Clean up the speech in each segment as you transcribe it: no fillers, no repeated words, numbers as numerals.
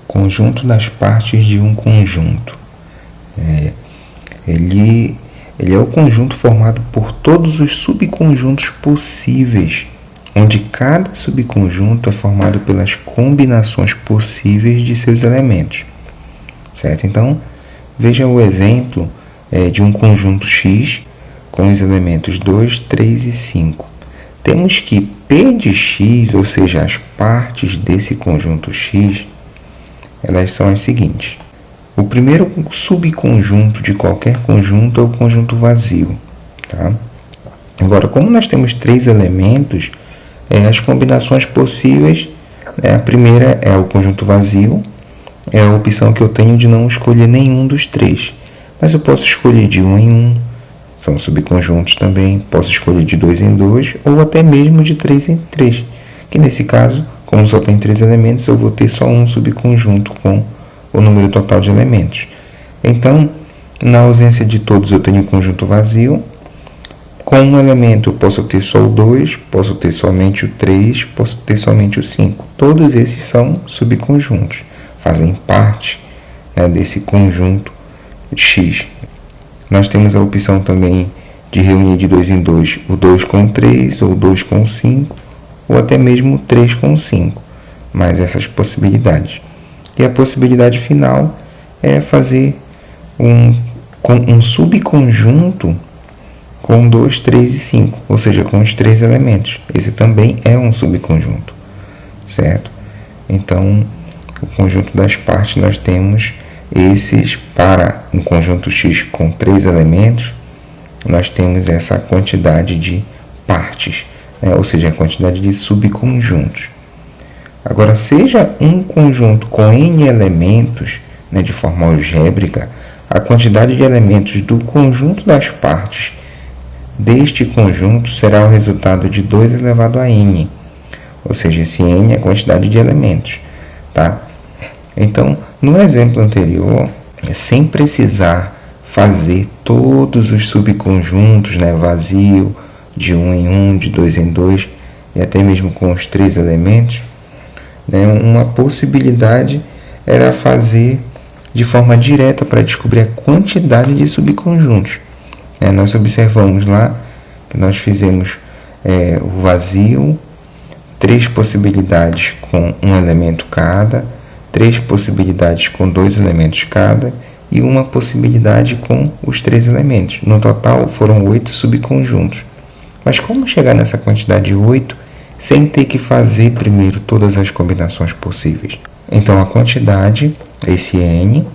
Conjunto das partes de um conjunto. Ele é o conjunto formado por todos os subconjuntos possíveis, onde cada subconjunto é formado pelas combinações possíveis de seus elementos. Certo? Então, veja o exemplo de um conjunto X com os elementos 2, 3 e 5. Temos que P de X, ou seja, as partes desse conjunto X, elas são as seguintes. O primeiro subconjunto de qualquer conjunto é o conjunto vazio. Tá? Agora, como nós temos 3 elementos, as combinações possíveis, a primeira é o conjunto vazio, é a opção que eu tenho de não escolher nenhum dos 3. Mas eu posso escolher de 1 em 1, são subconjuntos também, posso escolher de 2 em 2 ou até mesmo de 3 em 3, que nesse caso, como só tem 3 elementos, eu vou ter só um subconjunto com o número total de elementos. Então, na ausência de todos, eu tenho o conjunto vazio. Com um elemento, eu posso ter só o 2, posso ter somente o 3, posso ter somente o 5. Todos esses são subconjuntos, fazem parte desse conjunto X. Nós temos a opção também de reunir de 2 em 2 o 2 com 3, ou 2 com 5, ou até mesmo o 3 com 5, mais essas possibilidades. E a possibilidade final é fazer um subconjunto com 2, 3 e 5, ou seja, com os 3 elementos. Esse também é um subconjunto, certo? Então, o conjunto das partes nós temos esses. Para um conjunto X com 3 elementos, nós temos essa quantidade de partes, ou seja, a quantidade de subconjuntos. Agora, seja um conjunto com N elementos, de forma algébrica, a quantidade de elementos do conjunto das partes deste conjunto será o resultado de 2 elevado a N, ou seja, esse N é a quantidade de elementos. Tá? Então, no exemplo anterior, sem precisar fazer todos os subconjuntos, vazio, de 1 em 1, de 2 em 2, e até mesmo com os 3 elementos, uma possibilidade era fazer de forma direta para descobrir a quantidade de subconjuntos. Nós observamos lá que nós fizemos o vazio, 3 possibilidades com um elemento cada, 3 possibilidades com 2 elementos cada e uma possibilidade com os 3 elementos. No total foram 8 subconjuntos. Mas como chegar nessa quantidade de 8 sem ter que fazer primeiro todas as combinações possíveis? Então a quantidade, esse N,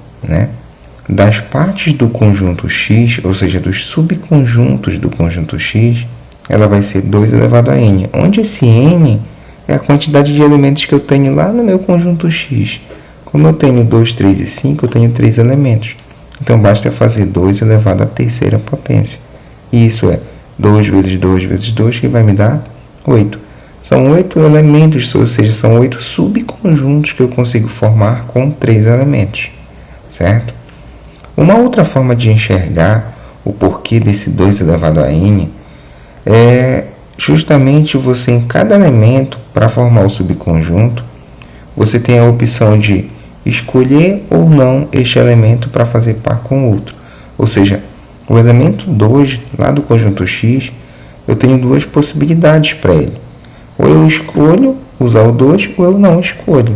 das partes do conjunto X, ou seja, dos subconjuntos do conjunto X, ela vai ser 2 elevado a N, onde esse N é a quantidade de elementos que eu tenho lá no meu conjunto X. Como eu tenho 2, 3 e 5, eu tenho 3 elementos. Então basta fazer 2 elevado à terceira potência. E isso é 2 vezes 2 vezes 2, que vai me dar 8. São 8 elementos, ou seja, são 8 subconjuntos que eu consigo formar com 3 elementos. Certo? Uma outra forma de enxergar o porquê desse 2 elevado a N é justamente você, em cada elemento, para formar o subconjunto, você tem a opção de escolher ou não este elemento para fazer par com o outro. Ou seja, o elemento 2, lá do conjunto X, eu tenho 2 possibilidades para ele. Ou eu escolho usar o 2 ou eu não escolho.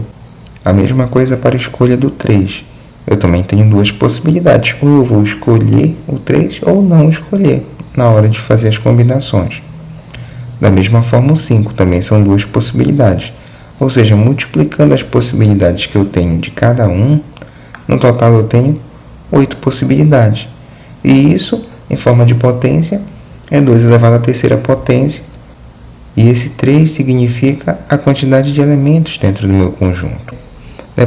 A mesma coisa para a escolha do 3. Eu também tenho 2 possibilidades. Ou eu vou escolher o 3 ou não escolher na hora de fazer as combinações. Da mesma forma, o 5 também são 2 possibilidades. Ou seja, multiplicando as possibilidades que eu tenho de cada um, no total eu tenho 8 possibilidades. E isso, em forma de potência, é 2 elevado à terceira potência. E esse 3 significa a quantidade de elementos dentro do meu conjunto.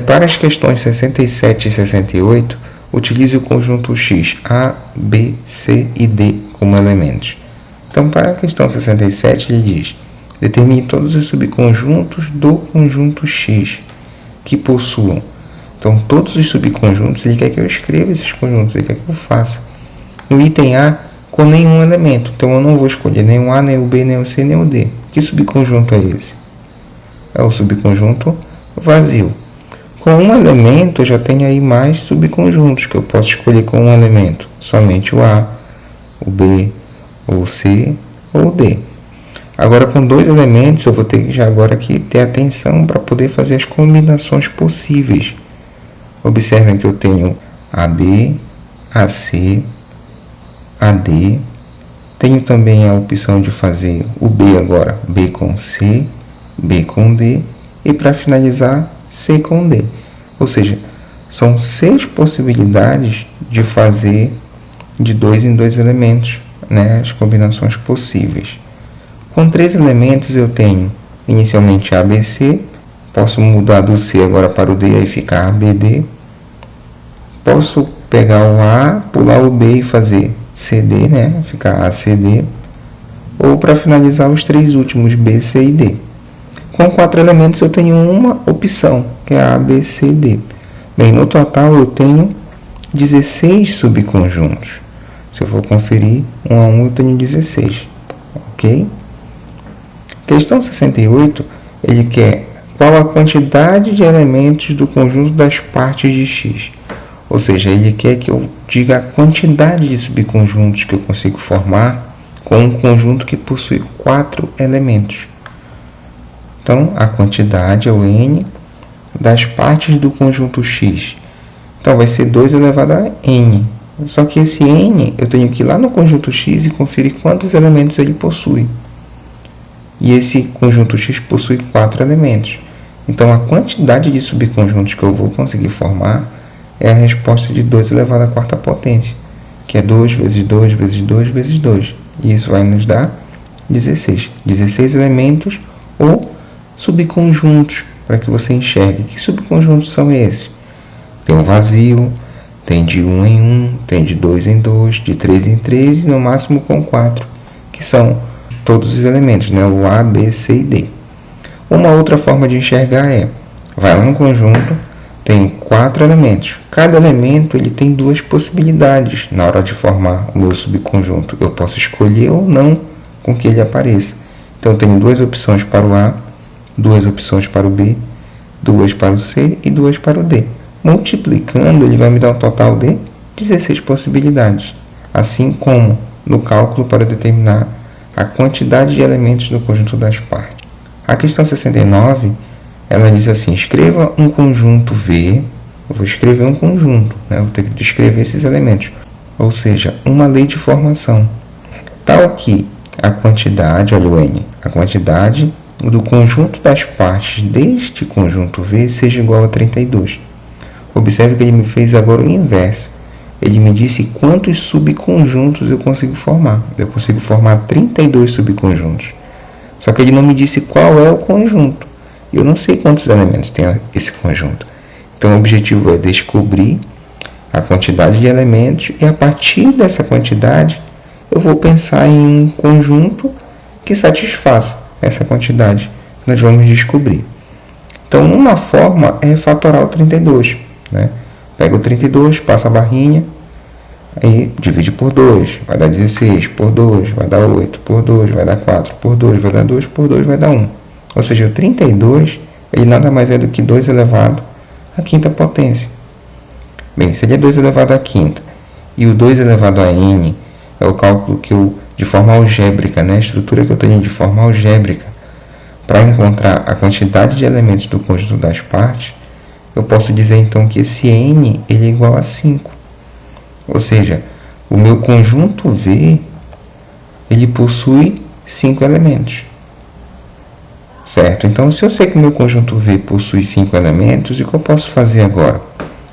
Para as questões 67 e 68, utilize o conjunto X, A, B, C e D como elementos. Então, para a questão 67, ele diz: determine todos os subconjuntos do conjunto X que possuam. Então, todos os subconjuntos, ele quer que eu escreva esses conjuntos, ele quer que eu faça. No item A, com nenhum elemento. Então, eu não vou escolher nem o A, nem o B, nem o C, nem o D. Que subconjunto é esse? É o subconjunto vazio. Com um elemento eu já tenho aí mais subconjuntos que eu posso escolher com um elemento, somente o A, o B, ou o C ou o D. Agora com dois elementos eu vou ter que já agora aqui ter atenção para poder fazer as combinações possíveis. Observem que eu tenho AB, AC, AD, tenho também a opção de fazer o B agora, B com C, B com D e para finalizar C com D. Ou seja, são 6 possibilidades de fazer de 2 em 2 elementos, né, as combinações possíveis. Com 3 elementos eu tenho inicialmente ABC, posso mudar do C agora para o D e ficar ABD. Posso pegar o A, pular o B e fazer CD, né, ficar ACD. Ou para finalizar os 3 últimos, B, C e D. Com 4 elementos eu tenho uma opção, que é A, B, C e D. Bem, no total eu tenho 16 subconjuntos. Se eu for conferir um a um eu tenho 16, ok? Questão 68, ele quer qual a quantidade de elementos do conjunto das partes de X. Ou seja, ele quer que eu diga a quantidade de subconjuntos que eu consigo formar com um conjunto que possui 4 elementos. Então, a quantidade é o N das partes do conjunto X. Então, vai ser 2 elevado a N. Só que esse N, eu tenho que ir lá no conjunto X e conferir quantos elementos ele possui. E esse conjunto X possui 4 elementos. Então, a quantidade de subconjuntos que eu vou conseguir formar é a resposta de 2 elevado à quarta potência, que é 2 vezes 2 vezes 2 vezes 2. E isso vai nos dar 16. 16 elementos ou subconjuntos, para que você enxergue. Que subconjuntos são esses? Tem um vazio, tem de 1 em 1, tem de 2 em 2, de 3 em 3 e no máximo com 4, que são todos os elementos, né? O A, B, C e D. Uma outra forma de enxergar é, vai lá no conjunto, tem 4 elementos. Cada elemento ele tem 2 possibilidades na hora de formar o meu subconjunto. Eu posso escolher ou não com que ele apareça. Então, eu tenho 2 opções para o A, 2 opções para o B, 2 para o C e 2 para o D. Multiplicando, ele vai me dar um total de 16 possibilidades. Assim como no cálculo para determinar a quantidade de elementos no conjunto das partes. A questão 69, ela diz assim, escreva um conjunto V, eu vou escrever um conjunto, né? Eu vou ter que descrever esses elementos, ou seja, uma lei de formação, tal que a quantidade, olha o N, a quantidade do conjunto das partes deste conjunto V seja igual a 32. Observe que ele me fez agora o inverso. Ele me disse quantos subconjuntos eu consigo formar. Eu consigo formar 32 subconjuntos. Só que ele não me disse qual é o conjunto. Eu não sei quantos elementos tem esse conjunto. Então, o objetivo é descobrir a quantidade de elementos e, a partir dessa quantidade, eu vou pensar em um conjunto que satisfaça essa quantidade que nós vamos descobrir. Então, uma forma é fatorar o 32, né? Pega o 32, passa a barrinha, aí divide por 2, vai dar 16, por 2, vai dar 8, por 2, vai dar 4, por 2, vai dar 2, por 2, vai dar 1. Ou seja, o 32, ele nada mais é do que 2 elevado à quinta potência. Bem, se ele é 2 elevado à quinta, e o 2 elevado a n é o cálculo que eu, de forma algébrica, né? A estrutura que eu tenho de forma algébrica, para encontrar a quantidade de elementos do conjunto das partes, eu posso dizer então que esse n ele é igual a 5. Ou seja, o meu conjunto V ele possui 5 elementos. Certo? Então, se eu sei que o meu conjunto V possui 5 elementos, o que eu posso fazer agora?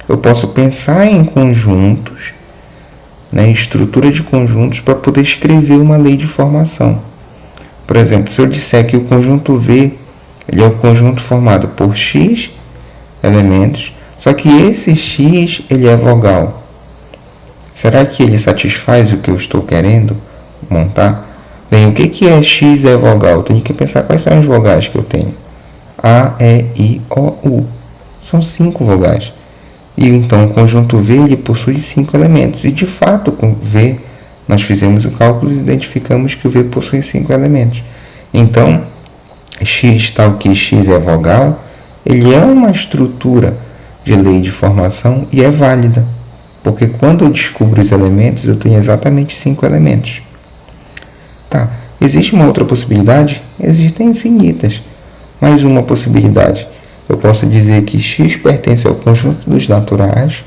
Eu posso pensar em conjuntos, né, estrutura de conjuntos, para poder escrever uma lei de formação. Por exemplo, se eu disser que o conjunto V ele é o conjunto formado por X elementos, só que esse X ele é vogal. Será que ele satisfaz o que eu estou querendo montar? Bem, o que é X é vogal? Eu tenho que pensar quais são as vogais que eu tenho. A, E, I, O, U. São 5 vogais. E então o conjunto V ele possui 5 elementos. E de fato, com V, nós fizemos o cálculo e identificamos que o V possui 5 elementos. Então, X, tal que X é vogal, ele é uma estrutura de lei de formação e é válida, porque quando eu descubro os elementos, eu tenho exatamente 5 elementos. Tá, existe uma outra possibilidade? Existem infinitas. Mais uma possibilidade. Eu posso dizer que x pertence ao conjunto dos naturais,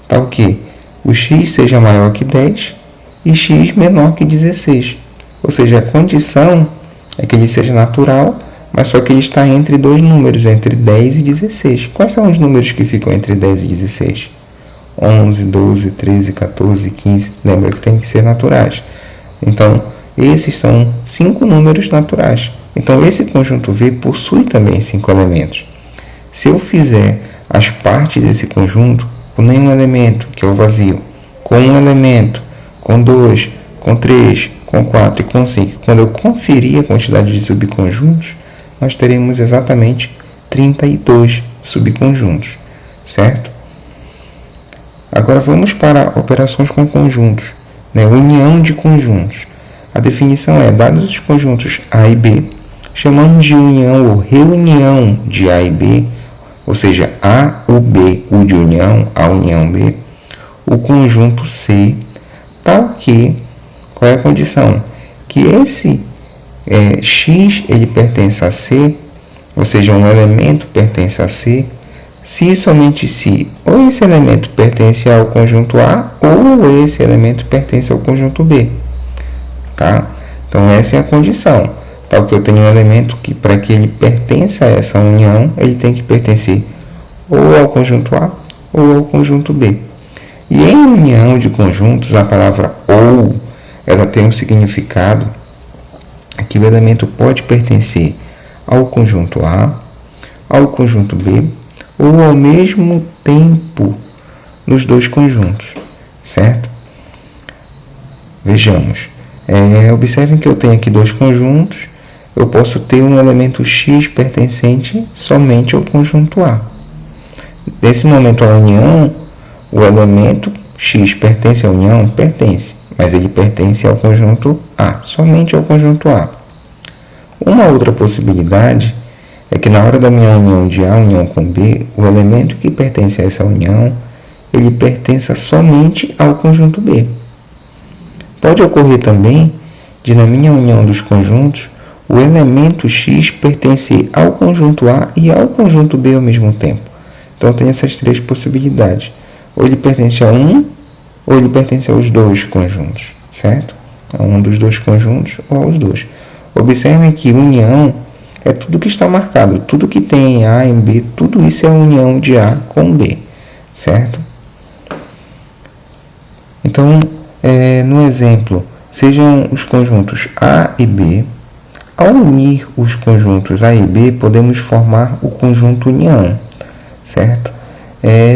tal que o x seja maior que 10 e x menor que 16. Ou seja, a condição é que ele seja natural, mas só que ele está entre dois números, entre 10 e 16. Quais são os números que ficam entre 10 e 16? 11, 12, 13, 14, 15. Lembra que tem que ser naturais. Então, esses são 5 números naturais. Então, esse conjunto V possui também 5 elementos. Se eu fizer as partes desse conjunto com nenhum elemento, que é o vazio, com um elemento, com 2, com 3, com 4 e com 5, quando eu conferir a quantidade de subconjuntos, nós teremos exatamente 32 subconjuntos, certo? Agora vamos para operações com conjuntos, união de conjuntos. A definição é, dados os conjuntos A e B, chamamos de união ou reunião de A e B, ou seja, A, U, B, U de união, A união B, o conjunto C, tal que, qual é a condição? Que esse X ele pertence a C, ou seja, um elemento pertence a C, se e somente se ou esse elemento pertence ao conjunto A ou esse elemento pertence ao conjunto B. Tá? Então, essa é a condição. Tal que eu tenho um elemento que, para que ele pertença a essa união, ele tem que pertencer ou ao conjunto A ou ao conjunto B. E em união de conjuntos, a palavra ou, ela tem um significado que o elemento pode pertencer ao conjunto A, ao conjunto B, ou ao mesmo tempo nos dois conjuntos, certo? Vejamos. Observem que eu tenho aqui dois conjuntos, eu posso ter um elemento X pertencente somente ao conjunto A. Nesse momento, a união, o elemento X pertence à união? Pertence, mas ele pertence ao conjunto A, somente ao conjunto A. Uma outra possibilidade é que na hora da minha união de A união com B, o elemento que pertence a essa união, ele pertença somente ao conjunto B. Pode ocorrer também de, na minha união dos conjuntos, o elemento X pertencer ao conjunto A e ao conjunto B ao mesmo tempo. Então, tem essas três possibilidades. Ou ele pertence a um, ou ele pertence aos dois conjuntos, certo? A um dos dois conjuntos ou aos dois. Observem que união é tudo que está marcado, tudo que tem em A, em B, tudo isso é união de A com B, certo? Então, no exemplo, sejam os conjuntos A e B. Ao unir os conjuntos A e B, podemos formar o conjunto união, certo?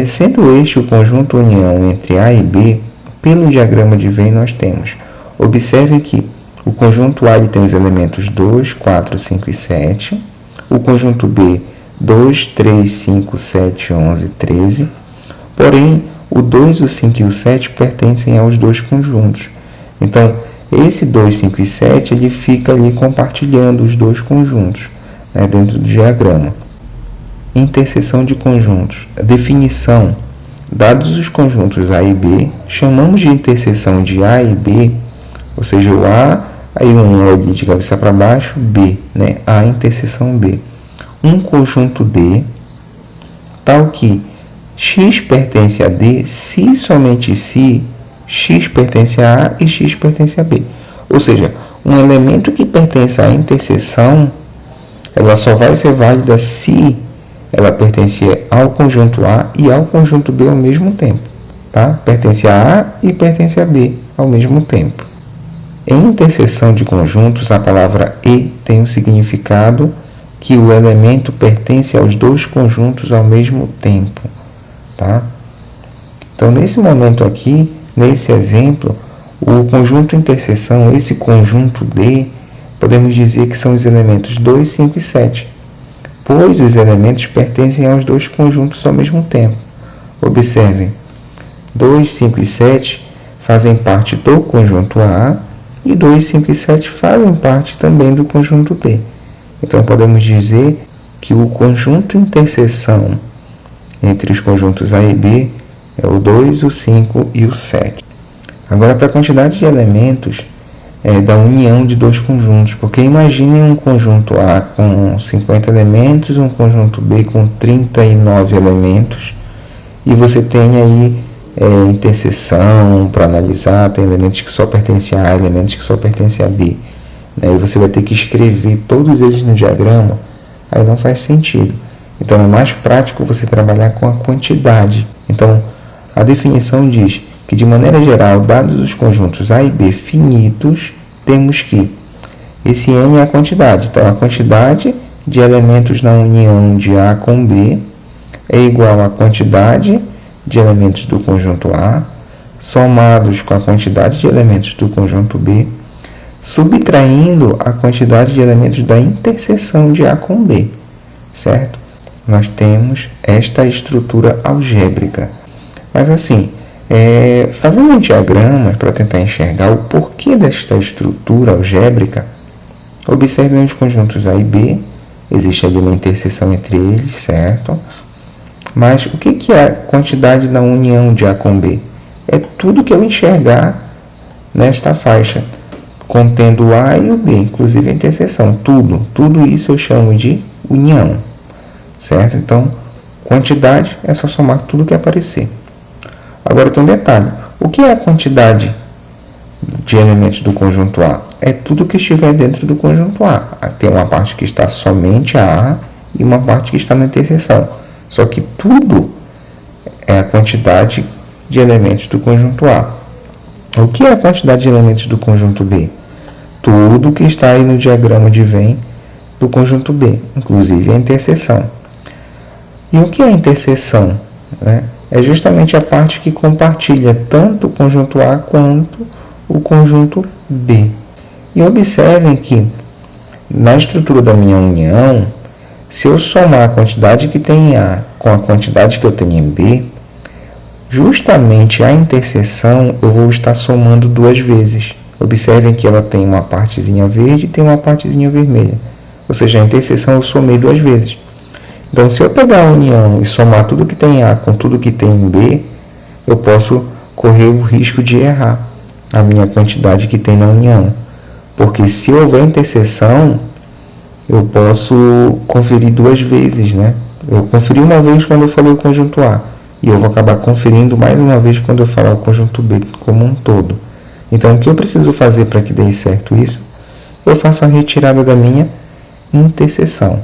Sendo este o conjunto união entre A e B, pelo diagrama de Venn nós temos. Observe que o conjunto A ele tem os elementos 2, 4, 5 e 7. O conjunto B, 2, 3, 5, 7, 11, 13. Porém, o 2, o 5 e o 7 pertencem aos dois conjuntos. Então, esse 2, 5 e 7 ele fica ali compartilhando os dois conjuntos, dentro do diagrama. Interseção de conjuntos. Definição. Dados os conjuntos A e B, chamamos de interseção de A e B, ou seja, o A, aí um ali de cabeça para baixo, B, A interseção B. Um conjunto D, tal que X pertence a D, se e somente se X pertence a A e X pertence a B. Ou seja, um elemento que pertence à interseção, ela só vai ser válida se ela pertencer ao conjunto A e ao conjunto B ao mesmo tempo. Tá? Pertence a A e pertence a B ao mesmo tempo. Em interseção de conjuntos, a palavra e tem o significado que o elemento pertence aos dois conjuntos ao mesmo tempo. Tá? Então, nesse momento aqui, nesse exemplo, o conjunto interseção, esse conjunto D, podemos dizer que são os elementos 2, 5 e 7, pois os elementos pertencem aos dois conjuntos ao mesmo tempo. Observem, 2, 5 e 7 fazem parte do conjunto A e 2, 5 e 7 fazem parte também do conjunto B. Então, podemos dizer que o conjunto interseção entre os conjuntos A e B é o 2, o 5 e o 7. Agora, para a quantidade de elementos da união de dois conjuntos, porque imagine um conjunto A com 50 elementos, um conjunto B com 39 elementos, e você tem aí interseção para analisar, tem elementos que só pertencem a A, elementos que só pertencem a B, né? E você vai ter que escrever todos eles no diagrama, aí não faz sentido. Então é mais prático você trabalhar com a quantidade. Então a definição diz que, de maneira geral, dados os conjuntos A e B finitos, temos que esse N é a quantidade. Então, a quantidade de elementos na união de A com B é igual à quantidade de elementos do conjunto A, somados com a quantidade de elementos do conjunto B, subtraindo a quantidade de elementos da interseção de A com B, certo? Nós temos esta estrutura algébrica. Mas assim, fazendo um diagrama para tentar enxergar o porquê desta estrutura algébrica, observem os conjuntos A e B, existe ali uma interseção entre eles, certo? Mas o que é a quantidade da união de A com B? É tudo que eu enxergar nesta faixa, contendo o A e o B, inclusive a interseção, tudo isso eu chamo de união, certo? Então, quantidade é só somar tudo que aparecer. Agora tem um detalhe, o que é a quantidade de elementos do conjunto A? É tudo que estiver dentro do conjunto A. Tem uma parte que está somente a A e uma parte que está na interseção. Só que tudo é a quantidade de elementos do conjunto A. O que é a quantidade de elementos do conjunto B? Tudo que está aí no diagrama de Venn do conjunto B, inclusive a interseção. E o que é a interseção, né? É justamente a parte que compartilha tanto o conjunto A quanto o conjunto B. E observem que, na estrutura da minha união, se eu somar a quantidade que tem em A com a quantidade que eu tenho em B, justamente a interseção eu vou estar somando duas vezes. Observem que ela tem uma partezinha verde e tem uma partezinha vermelha. Ou seja, a interseção eu somei duas vezes. Então, se eu pegar a união e somar tudo que tem em A com tudo que tem em B, eu posso correr o risco de errar a minha quantidade que tem na união. Porque se houver interseção, eu posso conferir duas vezes, né? Eu conferi uma vez quando eu falei o conjunto A, e eu vou acabar conferindo mais uma vez quando eu falar o conjunto B como um todo. Então, o que eu preciso fazer para que dê certo isso? Eu faço a retirada da minha interseção.